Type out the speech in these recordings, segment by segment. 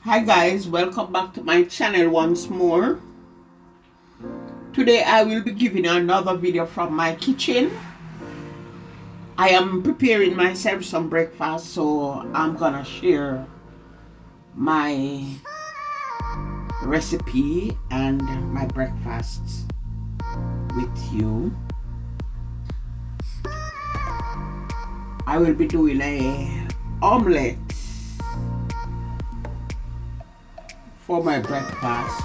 Hi guys, welcome back to my channel once more. Today I will be giving you another video from my kitchen. I am preparing myself some breakfast, so I'm gonna share my recipe and my breakfast with you. I will be doing a omelette for my breakfast,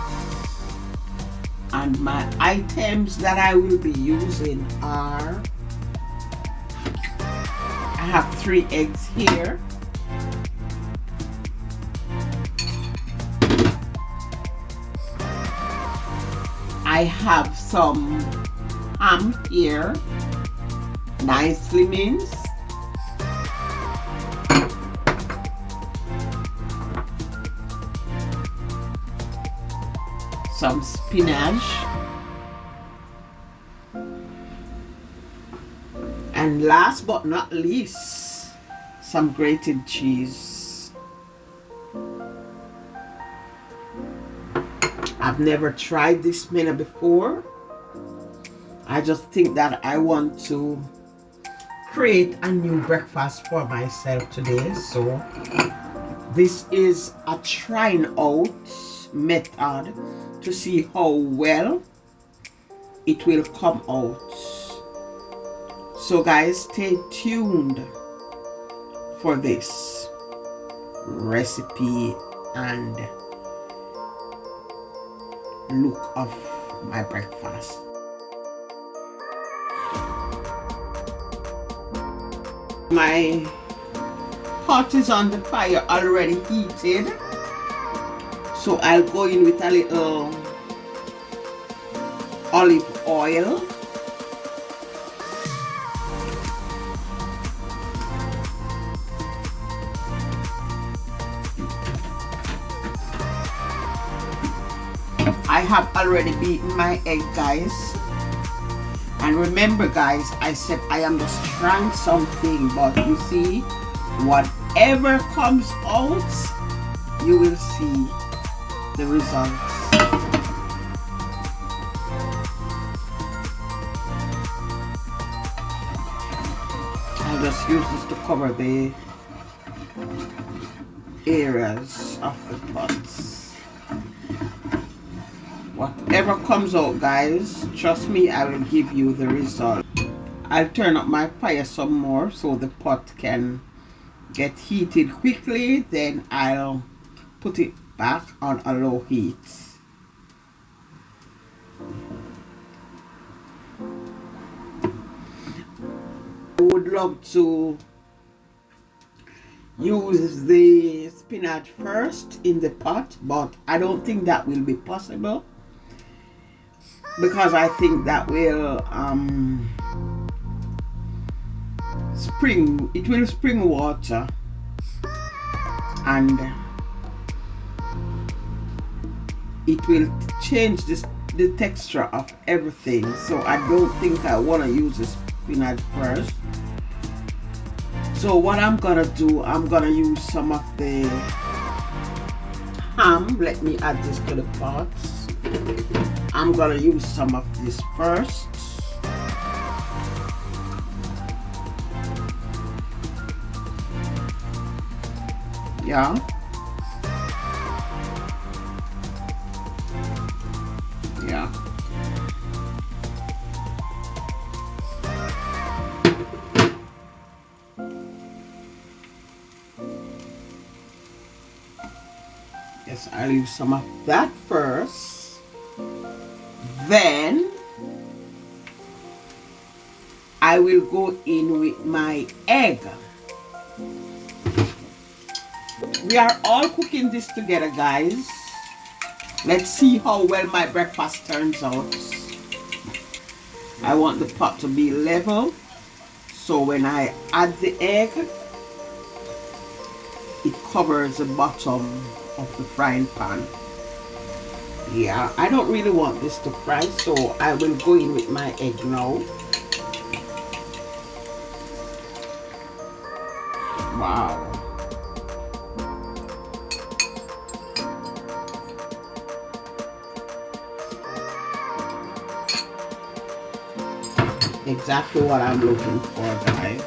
and my items that I will be using are, I have 3 eggs here, I have some ham here, nicely minced, some spinach, and last but not least, some grated cheese. I've never tried this menu before. I just think that I want to create a new breakfast for myself today, so this is a trying out method to see how well it will come out. So guys, stay tuned for this recipe and look of my breakfast. My pot is on the fire, already heated, so I'll go in with a little olive oil, I have already beaten my egg, guys. And remember guys, I said I am just trying something, but you see, whatever comes out, you will see the results. I'll just use this to cover the areas of the pots. Whatever comes out, guys, trust me, I will give you the result. I'll turn up my fire some more so the pot can get heated quickly, then I'll put it back on a low heat. I would love to use the spinach first in the pot, but I don't think that will be possible, because I think that will spring water, and it will change the texture of everything. So I don't think I want to use the spinach first. So what I'm gonna do, I'm gonna use some of the ham. Let me add this to the pot. I'm gonna use some of this first. Yeah. Yeah. Yes, I'll use some of that first. Then I will go in with my egg. We are all cooking this together, guys. Let's see how well my breakfast turns out. I want the pot to be level, so when I add the egg, it covers the bottom of the frying pan. Yeah, I don't really want this to fry, so I will go in with my egg now. Wow. exactly what I'm looking for, guys.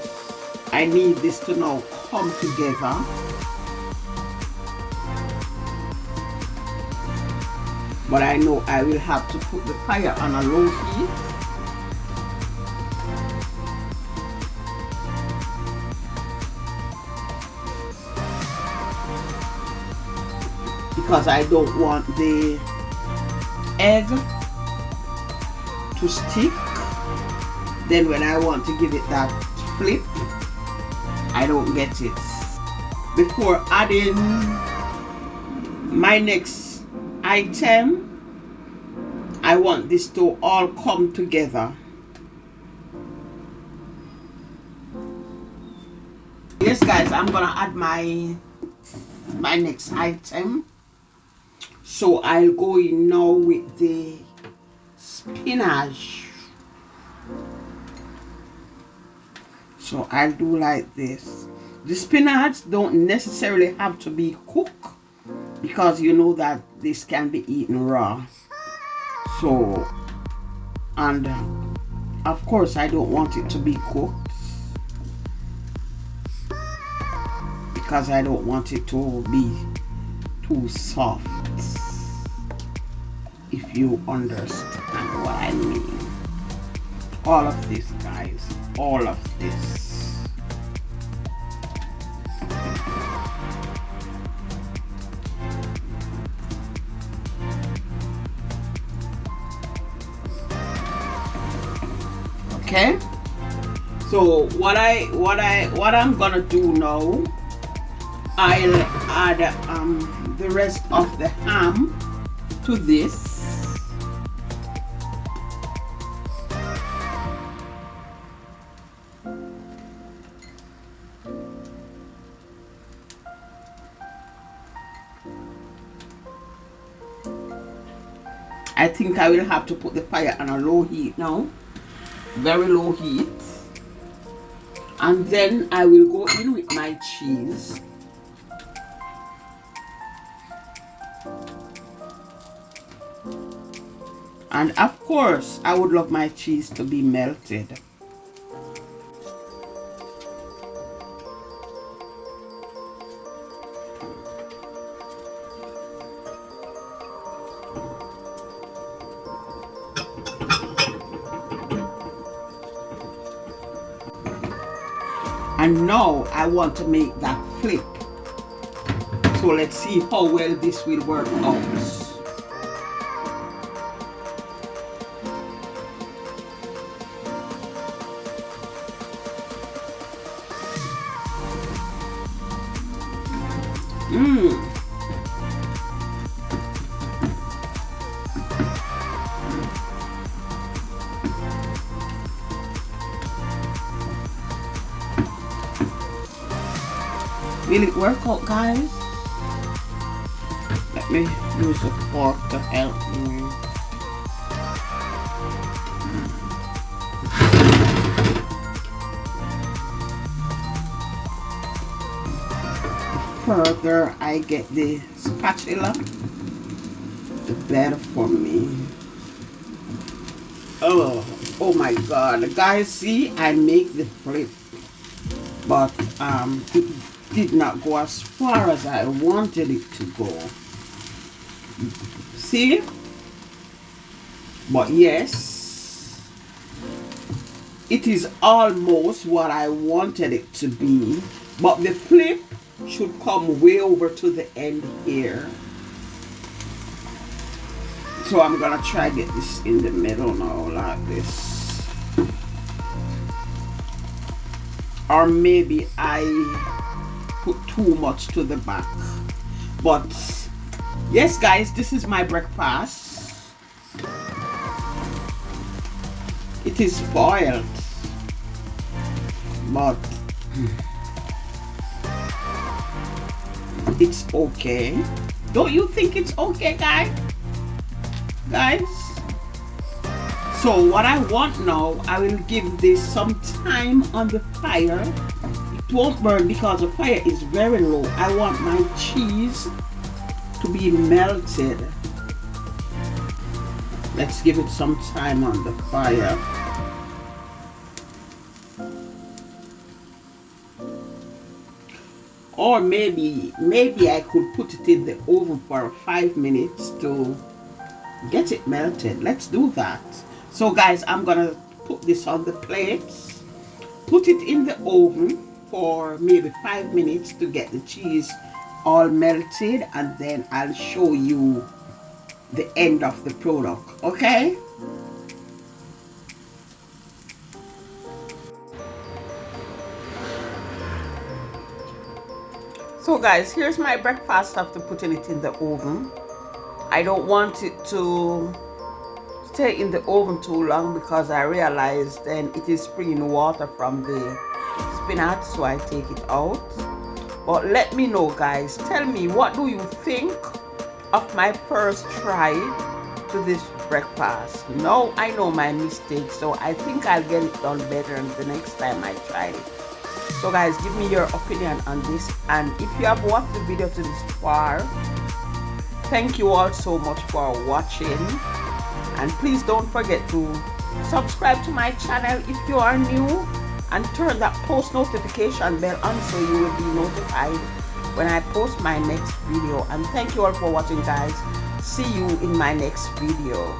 I need this to now come together. But I know I will have to put the fire on a low heat. Because I don't want the egg to stick. Then when I want to give it that flip, I don't get it. Before adding my next item, I want this to all come together. Yes guys, I'm gonna add my next item. So I'll go in now with the spinach. So I'll do like this. The spinach don't necessarily have to be cooked, because you know that this can be eaten raw. So, and of course I don't want it to be cooked, because I don't want it to be too soft, if you understand what I mean. All of this, guys, all of this. Okay, so what I'm gonna do now, I'll add the rest of the ham to this. I think I will have to put the fire on a low heat now, very low heat, and then I will go in with my cheese. And of course, I would love my cheese to be melted. And now I want to make that flip. So let's see how well this will work out. Will it work out, guys? Let me use a fork to help me. The further I get the spatula, the better for me. Oh my god, guys, see, I make the flip, but it did not go as far as I wanted it to go. See? But yes, it is almost what I wanted it to be, but the flip should come way over to the end here. So I'm gonna try get this in the middle now, like this. Or maybe I put too much to the back. But yes, guys, this is my breakfast. It is spoiled, but it's okay. Don't you think it's okay, guys? So what I want now, I will give this some time on the fire. It won't burn because the fire is very low. I want my cheese to be melted. Let's give it some time on the fire. or maybe I could put it in the oven for 5 minutes to get it melted. Let's do that. So guys, I'm gonna put this on the plates, put it in the oven for maybe 5 minutes to get the cheese all melted, and then I'll show you the end of the product. Okay, so guys, here's my breakfast after putting it in the oven. I don't want it to stay in the oven too long because I realized then it is springing water from the spinach, so I take it out. But let me know, guys, tell me, what do you think of my first try to this breakfast? Now I know my mistake, so I think I'll get it done better the next time I try it. So guys, give me your opinion on this, and if you have watched the video to this far, thank you all so much for watching, and please don't forget to subscribe to my channel if you are new, and turn that post notification bell on so you will be notified when I post my next video. And thank you all for watching, guys. See you in my next video.